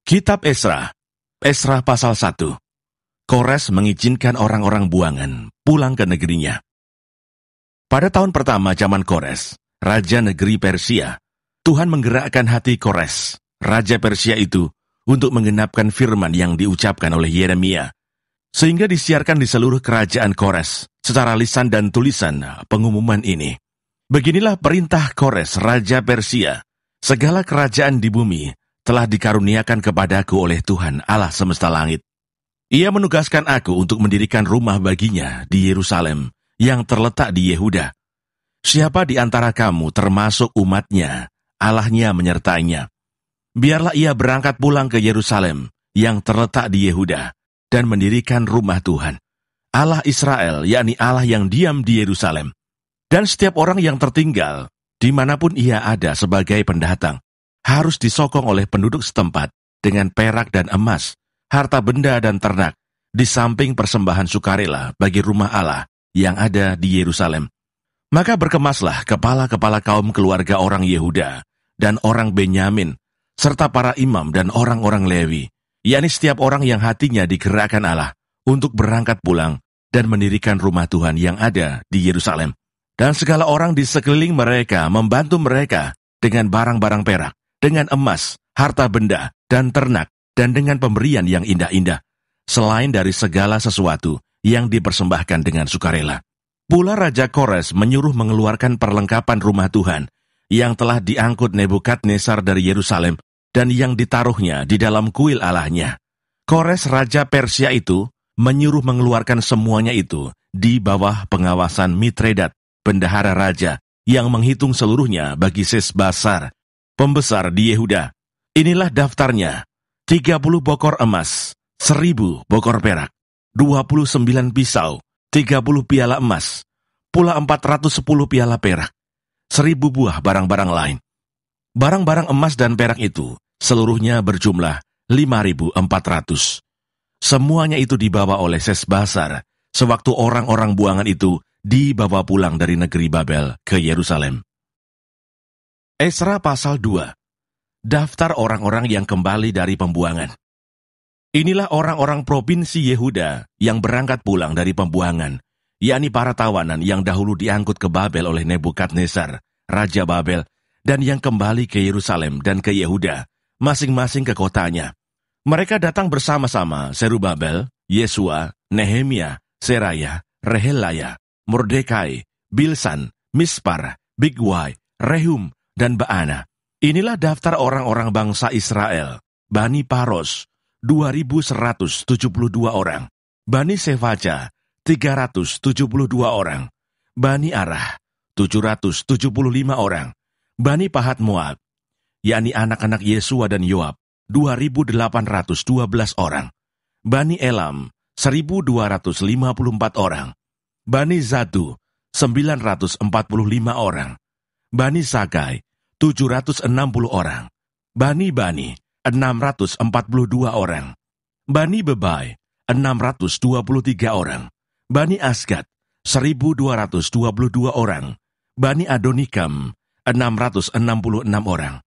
Kitab Esra, Esra pasal 1. Kores mengizinkan orang-orang buangan pulang ke negerinya. Pada tahun pertama zaman Kores, raja negeri Persia, Tuhan menggerakkan hati Kores, raja Persia itu, untuk menggenapkan firman yang diucapkan oleh Yeremia, sehingga disiarkan di seluruh kerajaan Kores, secara lisan dan tulisan pengumuman ini. Beginilah perintah Kores, raja Persia, segala kerajaan di bumi telah dikaruniakan kepadaku oleh Tuhan Allah semesta langit. Ia menugaskan aku untuk mendirikan rumah baginya di Yerusalem yang terletak di Yehuda. Siapa di antara kamu termasuk umatnya, Allahnya menyertainya. Biarlah ia berangkat pulang ke Yerusalem yang terletak di Yehuda dan mendirikan rumah Tuhan, Allah Israel, yakni Allah yang diam di Yerusalem. Dan setiap orang yang tertinggal, dimanapun ia ada sebagai pendatang, harus disokong oleh penduduk setempat dengan perak dan emas, harta benda dan ternak, di samping persembahan sukarela bagi rumah Allah yang ada di Yerusalem. Maka berkemaslah kepala-kepala kaum keluarga orang Yehuda dan orang Benyamin, serta para imam dan orang-orang Lewi, yakni setiap orang yang hatinya digerakkan Allah untuk berangkat pulang dan mendirikan rumah Tuhan yang ada di Yerusalem. Dan segala orang di sekeliling mereka membantu mereka dengan barang-barang perak, dengan emas, harta benda, dan ternak, dan dengan pemberian yang indah-indah, selain dari segala sesuatu yang dipersembahkan dengan sukarela. Pula Raja Kores menyuruh mengeluarkan perlengkapan rumah Tuhan yang telah diangkut Nebukadnezar dari Yerusalem dan yang ditaruhnya di dalam kuil Allahnya. Kores Raja Persia itu menyuruh mengeluarkan semuanya itu di bawah pengawasan Mitredat, bendahara raja, yang menghitung seluruhnya bagi Sesbasar, pembesar di Yehuda. Inilah daftarnya: 30 bokor emas, 1000 bokor perak, 29 pisau, 30 piala emas, pula 410 piala perak, 1000 buah barang-barang lain. Barang-barang emas dan perak itu seluruhnya berjumlah 5.400. Semuanya itu dibawa oleh Sesbasar sewaktu orang-orang buangan itu dibawa pulang dari negeri Babel ke Yerusalem. Esra pasal 2. Daftar orang-orang yang kembali dari pembuangan. Inilah orang-orang provinsi Yehuda yang berangkat pulang dari pembuangan, yakni para tawanan yang dahulu diangkut ke Babel oleh Nebukadnezar, Raja Babel, dan yang kembali ke Yerusalem dan ke Yehuda, masing-masing ke kotanya. Mereka datang bersama-sama Serubabel, Yesua, Nehemia, Seraya, Rehelaya, Mordekai, Bilsan, Mispar, Bigwai, Rehum, dan Baana. Inilah daftar orang-orang bangsa Israel. Bani Paros, 2.172 orang. Bani Sefaja, 372 orang. Bani Arah, 775 orang. Bani Pahat Moab, yakni anak-anak Yesua dan Yoab, 2.812 orang. Bani Elam, 1.254 orang. Bani Zatu, 945 orang. Bani Sakai, 760 orang. Bani, 642 orang. Bani Bebai, 623 orang. Bani Asgad, 1.222 orang. Bani Adonikam, 666 orang.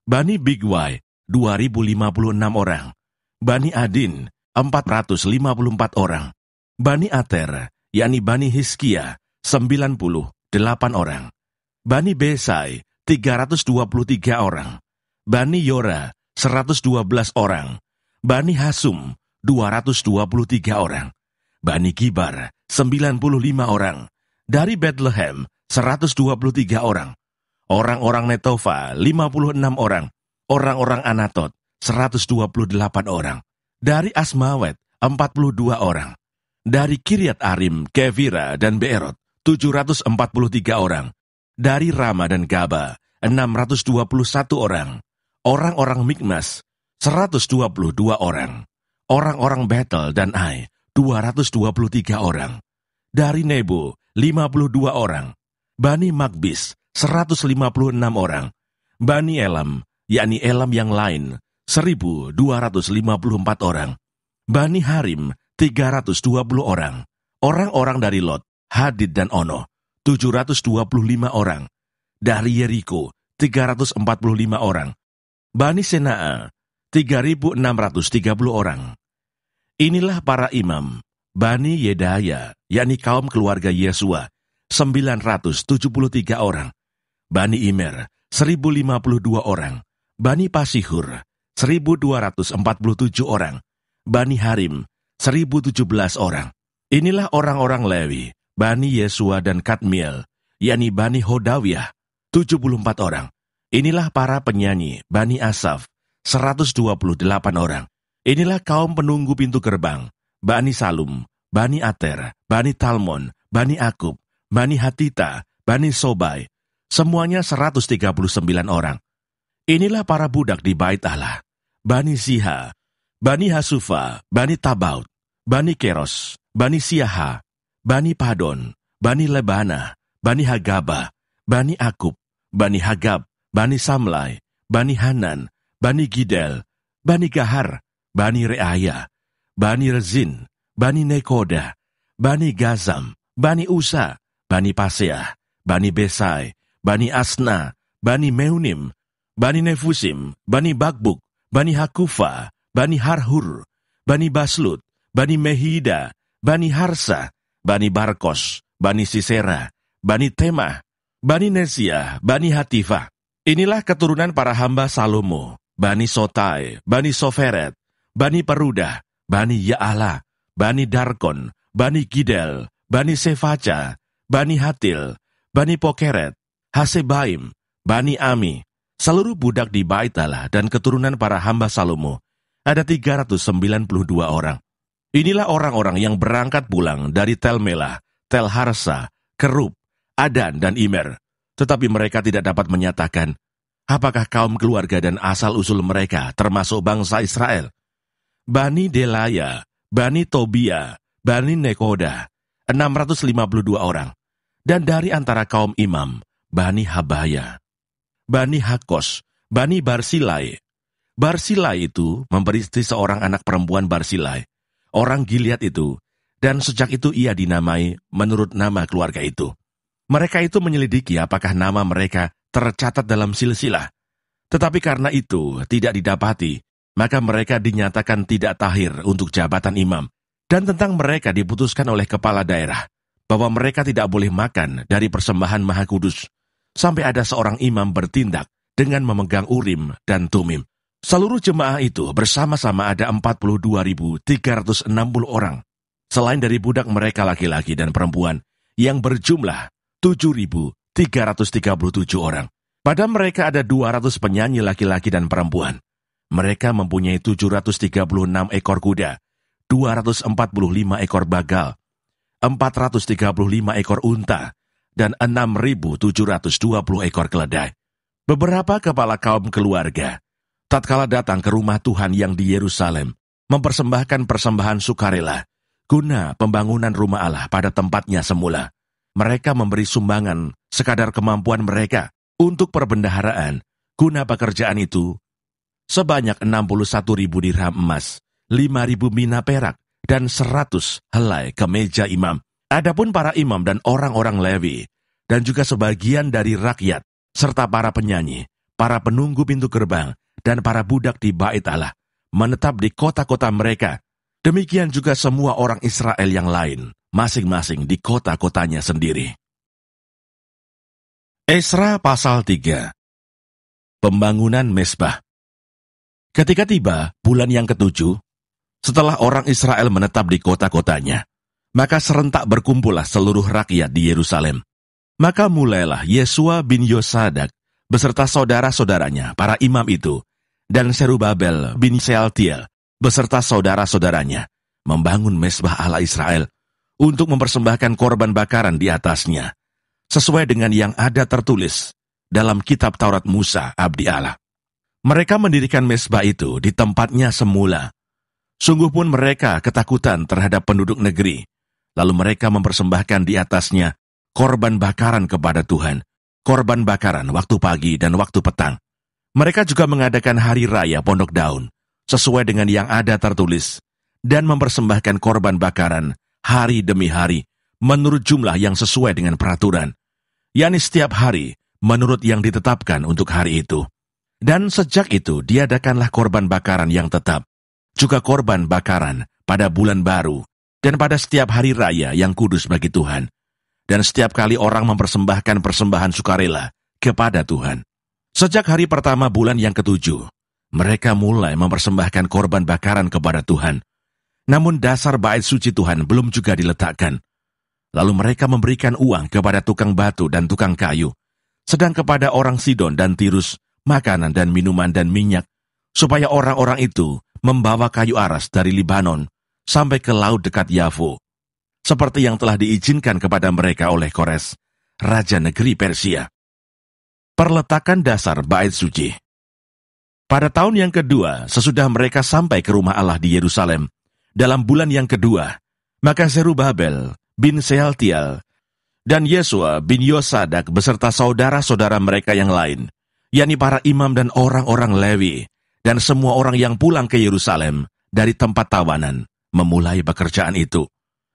Bani Bigwai, 2.056 orang. Bani Adin, 454 orang. Bani Ater, yakni Bani Hizkia, 98 orang. Bani Besai, 323 orang. Bani Yora, 112 orang. Bani Hasum, 223 orang. Bani Gibar, 95 orang. Dari Bethlehem, 123 orang. Orang-orang Netofa, 56 orang. Orang-orang Anatot, 128 orang. Dari Asmawet, 42 orang. Dari Kiryat Arim, Kevira, dan Beerot, 743 orang. Dari Rama dan Gaba, 621 orang. Orang-orang Mikmas, 122 orang. Orang-orang Betel dan Ai, 223 orang. Dari Nebo, 52 orang. Bani Magbis, 156 orang. Bani Elam, yakni Elam yang lain, 1.254 orang. Bani Harim, 320 orang. Orang-orang dari Lot, Hadid dan Ono, 725 orang. Dari Yeriko, 345 orang. Bani Senaa, 3.630 orang. Inilah para imam, Bani Yedaya, yakni kaum keluarga Yesua, 973 orang. Bani Imer, 1.052 orang. Bani Pasihur, 1.247 orang. Bani Harim, 1.017 orang. Inilah orang-orang Lewi, Bani Yesua dan Kadmiel, yakni Bani Hodawiyah, 74 orang. Inilah para penyanyi, Bani Asaf, 128 orang. Inilah kaum penunggu pintu gerbang, Bani Salum, Bani Ater, Bani Talmon, Bani Akub, Bani Hatita, Bani Sobai, semuanya 139 orang. Inilah para budak di Bait Allah, Bani Siha, Bani Hasufa, Bani Tabaut, Bani Keros, Bani Siaha, Bani Padon, Bani Lebana, Bani Hagaba, Bani Akub, Bani Hagab, Bani Samlai, Bani Hanan, Bani Gidel, Bani Gahar, Bani Reaya, Bani Rezin, Bani Nekoda, Bani Gazam, Bani Usa, Bani Paseah, Bani Besai, Bani Asna, Bani Meunim, Bani Nefusim, Bani Bakbuk, Bani Hakufa, Bani Harhur, Bani Baslut, Bani Mehida, Bani Harsa, Bani Barkos, Bani Sisera, Bani Temah, Bani Nesia, Bani Hatifah. Inilah keturunan para hamba Salomo, Bani Sotai, Bani Soferet, Bani Perudah, Bani Ya'ala, Bani Darkon, Bani Gidel, Bani Sefaca, Bani Hatil, Bani Pokeret, Hasebaim, Bani Ami. Seluruh budak di Bait Allah dan keturunan para hamba Salomo ada 392 orang. Inilah orang-orang yang berangkat pulang dari Tel Melah, Tel Harsa, Kerub, Adan, dan Imer. Tetapi mereka tidak dapat menyatakan apakah kaum keluarga dan asal-usul mereka termasuk bangsa Israel. Bani Delaya, Bani Tobia, Bani Nekoda, 652 orang. Dan dari antara kaum imam, Bani Habaya, Bani Hakos, Bani Barsilai. Barsilai itu memberi istri seorang anak perempuan Barsilai, orang Gilead itu, dan sejak itu ia dinamai menurut nama keluarga itu. Mereka itu menyelidiki apakah nama mereka tercatat dalam silsilah. Tetapi karena itu tidak didapati, maka mereka dinyatakan tidak tahir untuk jabatan imam. Dan tentang mereka diputuskan oleh kepala daerah, bahwa mereka tidak boleh makan dari persembahan Maha Kudus, sampai ada seorang imam bertindak dengan memegang Urim dan Tumim. Seluruh jemaah itu bersama-sama ada 42.360 orang, selain dari budak mereka laki-laki dan perempuan, yang berjumlah 7.337 orang. Pada mereka ada 200 penyanyi laki-laki dan perempuan. Mereka mempunyai 736 ekor kuda, 245 ekor bagal, 435 ekor unta, dan 6.720 ekor keledai. Beberapa kepala kaum keluarga, tatkala datang ke rumah Tuhan yang di Yerusalem, mempersembahkan persembahan sukarela, guna pembangunan rumah Allah pada tempatnya semula. Mereka memberi sumbangan sekadar kemampuan mereka untuk perbendaharaan, guna pekerjaan itu, sebanyak 61.000 dirham emas, 5.000 mina perak, dan 100 helai kemeja imam. Adapun para imam dan orang-orang Lewi, dan juga sebagian dari rakyat, serta para penyanyi, para penunggu pintu gerbang, dan para budak di Bait Allah, menetap di kota-kota mereka. Demikian juga semua orang Israel yang lain, masing-masing di kota-kotanya sendiri. Esra pasal 3. Pembangunan Mezbah. Ketika tiba bulan yang ke-7, setelah orang Israel menetap di kota-kotanya, maka serentak berkumpullah seluruh rakyat di Yerusalem. Maka mulailah Yesua bin Yosadak beserta saudara-saudaranya, para imam itu, dan Serubabel bin Sealtiel beserta saudara-saudaranya, membangun Mezbah Allah Israel untuk mempersembahkan korban bakaran di atasnya, sesuai dengan yang ada tertulis dalam kitab Taurat Musa, abdi Allah. Mereka mendirikan Mezbah itu di tempatnya semula. Sungguh pun mereka ketakutan terhadap penduduk negeri, lalu mereka mempersembahkan di atasnya korban bakaran kepada Tuhan, korban bakaran waktu pagi dan waktu petang. Mereka juga mengadakan hari raya Pondok Daun, sesuai dengan yang ada tertulis, dan mempersembahkan korban bakaran hari demi hari, menurut jumlah yang sesuai dengan peraturan, yakni setiap hari menurut yang ditetapkan untuk hari itu. Dan sejak itu diadakanlah korban bakaran yang tetap, juga korban bakaran pada bulan baru, dan pada setiap hari raya yang kudus bagi Tuhan. Dan setiap kali orang mempersembahkan persembahan sukarela kepada Tuhan. Sejak hari pertama bulan yang ketujuh, mereka mulai mempersembahkan korban bakaran kepada Tuhan. Namun dasar bait suci Tuhan belum juga diletakkan. Lalu mereka memberikan uang kepada tukang batu dan tukang kayu, sedang kepada orang Sidon dan Tirus makanan dan minuman dan minyak, supaya orang-orang itu membawa kayu aras dari Libanon sampai ke laut dekat Yafo, seperti yang telah diizinkan kepada mereka oleh Kores, raja negeri Persia. Perletakan dasar bait suci. Pada tahun yang kedua, sesudah mereka sampai ke rumah Allah di Yerusalem, dalam bulan yang kedua, maka Zerubabel bin Sealtiel dan Yesua bin Yosadak beserta saudara-saudara mereka yang lain, yakni para imam dan orang-orang Lewi, dan semua orang yang pulang ke Yerusalem dari tempat tawanan, memulai pekerjaan itu.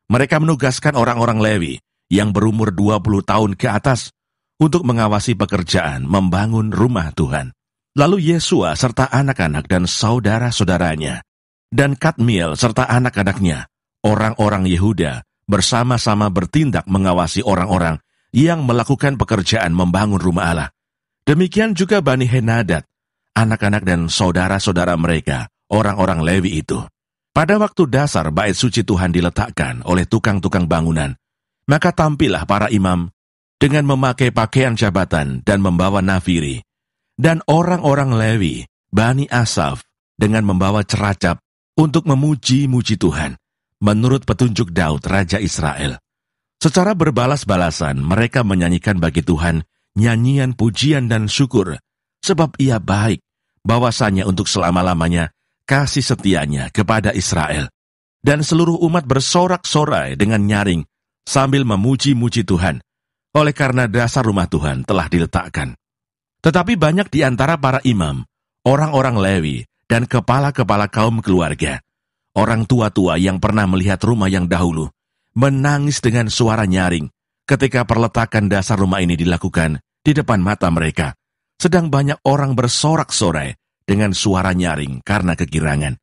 Mereka menugaskan orang-orang Lewi yang berumur 20 tahun ke atas untuk mengawasi pekerjaan membangun rumah Tuhan. Lalu Yesua serta anak-anak dan saudara-saudaranya, dan Kadmiel serta anak-anaknya, orang-orang Yehuda, bersama-sama bertindak mengawasi orang-orang yang melakukan pekerjaan membangun rumah Allah. Demikian juga Bani Henadad, anak-anak dan saudara-saudara mereka, orang-orang Lewi itu. Pada waktu dasar bait suci Tuhan diletakkan oleh tukang-tukang bangunan, maka tampillah para imam dengan memakai pakaian jabatan dan membawa nafiri, dan orang-orang Lewi, Bani Asaf, dengan membawa ceracap untuk memuji-muji Tuhan, menurut petunjuk Daud, Raja Israel. Secara berbalas-balasan, mereka menyanyikan bagi Tuhan nyanyian pujian dan syukur, sebab Ia baik, bahwasanya untuk selama-lamanya kasih setianya kepada Israel. Dan seluruh umat bersorak-sorai dengan nyaring sambil memuji-muji Tuhan, oleh karena dasar rumah Tuhan telah diletakkan. Tetapi banyak di antara para imam, orang-orang Lewi, dan kepala-kepala kaum keluarga, orang tua-tua yang pernah melihat rumah yang dahulu, menangis dengan suara nyaring ketika perletakan dasar rumah ini dilakukan di depan mata mereka, sedang banyak orang bersorak-sorai dengan suara nyaring karena kegirangan.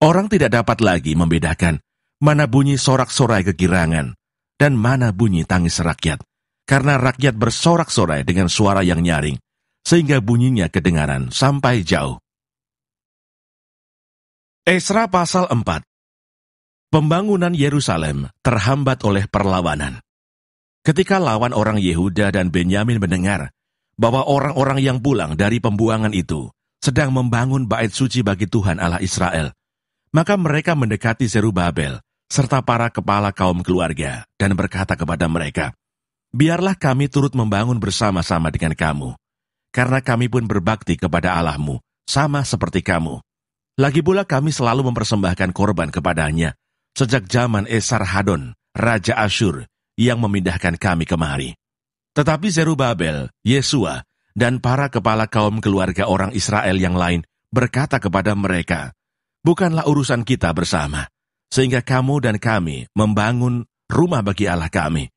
Orang tidak dapat lagi membedakan mana bunyi sorak-sorai kegirangan dan mana bunyi tangis rakyat, karena rakyat bersorak-sorai dengan suara yang nyaring, sehingga bunyinya kedengaran sampai jauh. Esra pasal 4. Pembangunan Yerusalem terhambat oleh perlawanan. Ketika lawan orang Yehuda dan Benyamin mendengar bahwa orang-orang yang pulang dari pembuangan itu sedang membangun bait suci bagi Tuhan Allah Israel, maka mereka mendekati Zerubabel serta para kepala kaum keluarga dan berkata kepada mereka, "Biarlah kami turut membangun bersama-sama dengan kamu, karena kami pun berbakti kepada Allahmu, sama seperti kamu. Lagi pula kami selalu mempersembahkan korban kepadanya, sejak zaman Esarhadon, Raja Asyur, yang memindahkan kami kemari." Tetapi Zerubabel, Yesua, dan para kepala kaum keluarga orang Israel yang lain berkata kepada mereka, "Bukanlah urusan kita bersama, sehingga kamu dan kami membangun rumah bagi Allah kami,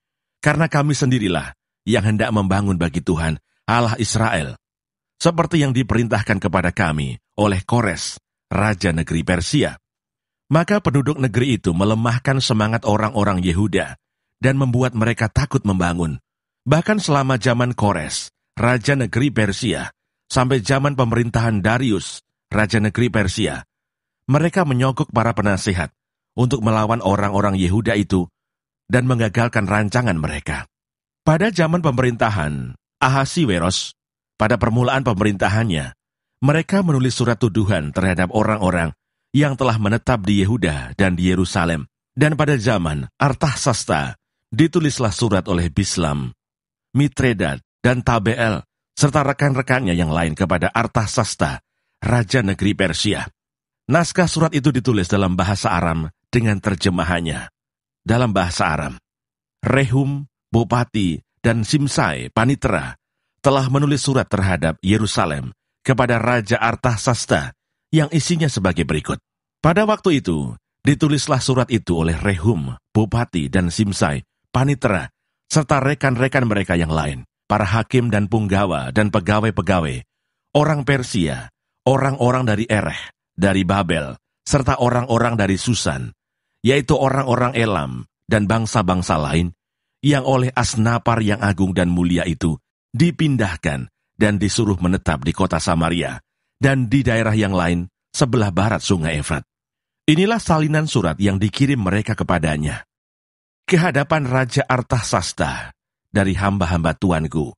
karena kami sendirilah yang hendak membangun bagi Tuhan, Allah Israel, seperti yang diperintahkan kepada kami oleh Kores, raja negeri Persia." Maka penduduk negeri itu melemahkan semangat orang-orang Yehuda dan membuat mereka takut membangun. Bahkan selama zaman Kores, raja negeri Persia, sampai zaman pemerintahan Darius, raja negeri Persia, mereka menyogok para penasihat untuk melawan orang-orang Yehuda itu dan mengagalkan rancangan mereka. Pada zaman pemerintahan Ahasiweros, pada permulaan pemerintahannya, mereka menulis surat tuduhan terhadap orang-orang yang telah menetap di Yehuda dan di Yerusalem. Dan pada zaman Artahsasta, ditulislah surat oleh Bislam, Mitredat, dan Tabeel, serta rekan-rekannya yang lain kepada Artahsasta, raja negeri Persia. Naskah surat itu ditulis dalam bahasa Aram dengan terjemahannya. Dalam bahasa Aram, Rehum, Bupati, dan Simsai, Panitera, telah menulis surat terhadap Yerusalem kepada Raja Artahsasta yang isinya sebagai berikut. Pada waktu itu, ditulislah surat itu oleh Rehum, Bupati, dan Simsai, Panitera, serta rekan-rekan mereka yang lain, para hakim dan punggawa dan pegawai-pegawai, orang Persia, orang-orang dari Ereh, dari Babel, serta orang-orang dari Susan, yaitu orang-orang Elam dan bangsa-bangsa lain, yang oleh Asnapar yang agung dan mulia itu dipindahkan dan disuruh menetap di kota Samaria dan di daerah yang lain sebelah barat sungai Efrat. Inilah salinan surat yang dikirim mereka kepadanya. Ke hadapan Raja Artasasta dari hamba-hamba tuanku,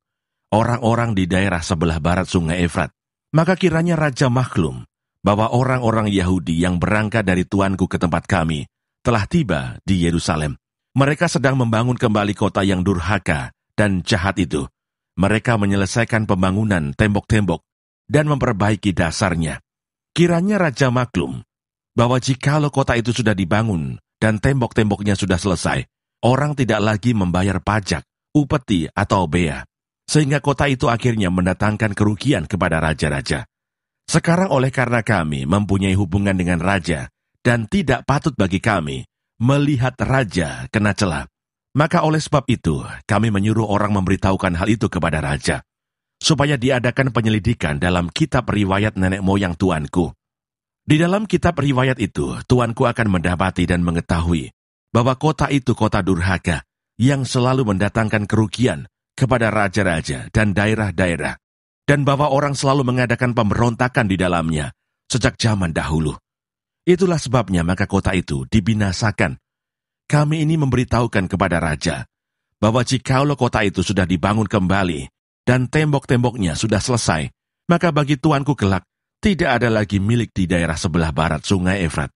orang-orang di daerah sebelah barat sungai Efrat, maka kiranya Raja maklum bahwa orang-orang Yahudi yang berangkat dari tuanku ke tempat kami telah tiba di Yerusalem. Mereka sedang membangun kembali kota yang durhaka dan jahat itu. Mereka menyelesaikan pembangunan tembok-tembok dan memperbaiki dasarnya. Kiranya Raja maklum bahwa jikalau kota itu sudah dibangun dan tembok-temboknya sudah selesai, orang tidak lagi membayar pajak, upeti atau bea, sehingga kota itu akhirnya mendatangkan kerugian kepada raja-raja. Sekarang oleh karena kami mempunyai hubungan dengan raja, dan tidak patut bagi kami melihat raja kena celah, maka oleh sebab itu kami menyuruh orang memberitahukan hal itu kepada raja, supaya diadakan penyelidikan dalam kitab riwayat nenek moyang tuanku. Di dalam kitab riwayat itu, tuanku akan mendapati dan mengetahui bahwa kota itu kota durhaka yang selalu mendatangkan kerugian kepada raja-raja dan daerah-daerah, dan bahwa orang selalu mengadakan pemberontakan di dalamnya sejak zaman dahulu. Itulah sebabnya maka kota itu dibinasakan. Kami ini memberitahukan kepada raja bahwa jikalau kota itu sudah dibangun kembali dan tembok-temboknya sudah selesai, maka bagi tuanku kelak tidak ada lagi milik di daerah sebelah barat sungai Efrat.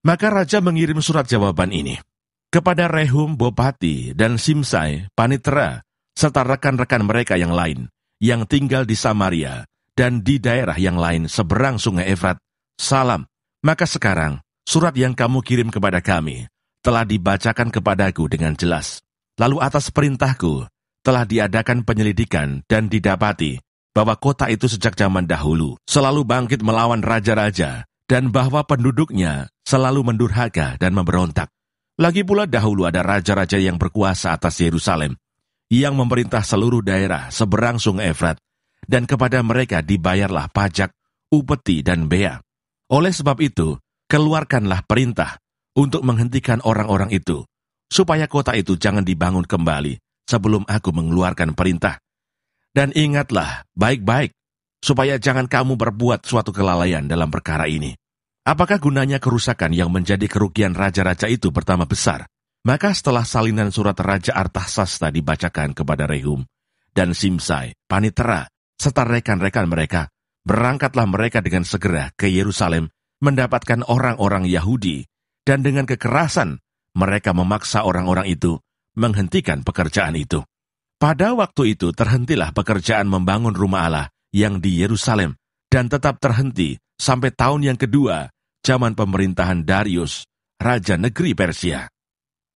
Maka raja mengirim surat jawaban ini kepada Rehum Bopati dan Simsai Panitera serta rekan-rekan mereka yang lain yang tinggal di Samaria dan di daerah yang lain seberang sungai Efrat. Salam. Maka sekarang surat yang kamu kirim kepada kami telah dibacakan kepadaku dengan jelas. Lalu atas perintahku telah diadakan penyelidikan dan didapati bahwa kota itu sejak zaman dahulu selalu bangkit melawan raja-raja dan bahwa penduduknya selalu mendurhaka dan memberontak. Lagi pula dahulu ada raja-raja yang berkuasa atas Yerusalem, yang memerintah seluruh daerah seberang sungai Efrat, dan kepada mereka dibayarlah pajak, upeti, dan bea. Oleh sebab itu, keluarkanlah perintah untuk menghentikan orang-orang itu, supaya kota itu jangan dibangun kembali sebelum aku mengeluarkan perintah. Dan ingatlah baik-baik, supaya jangan kamu berbuat suatu kelalaian dalam perkara ini. Apakah gunanya kerusakan yang menjadi kerugian raja-raja itu bertambah besar? Maka setelah salinan surat Raja Artasasta dibacakan kepada Rehum dan Simsai, Panitera, serta rekan-rekan mereka, berangkatlah mereka dengan segera ke Yerusalem mendapatkan orang-orang Yahudi, dan dengan kekerasan mereka memaksa orang-orang itu menghentikan pekerjaan itu. Pada waktu itu terhentilah pekerjaan membangun rumah Allah yang di Yerusalem, dan tetap terhenti sampai tahun yang kedua, zaman pemerintahan Darius, Raja Negeri Persia.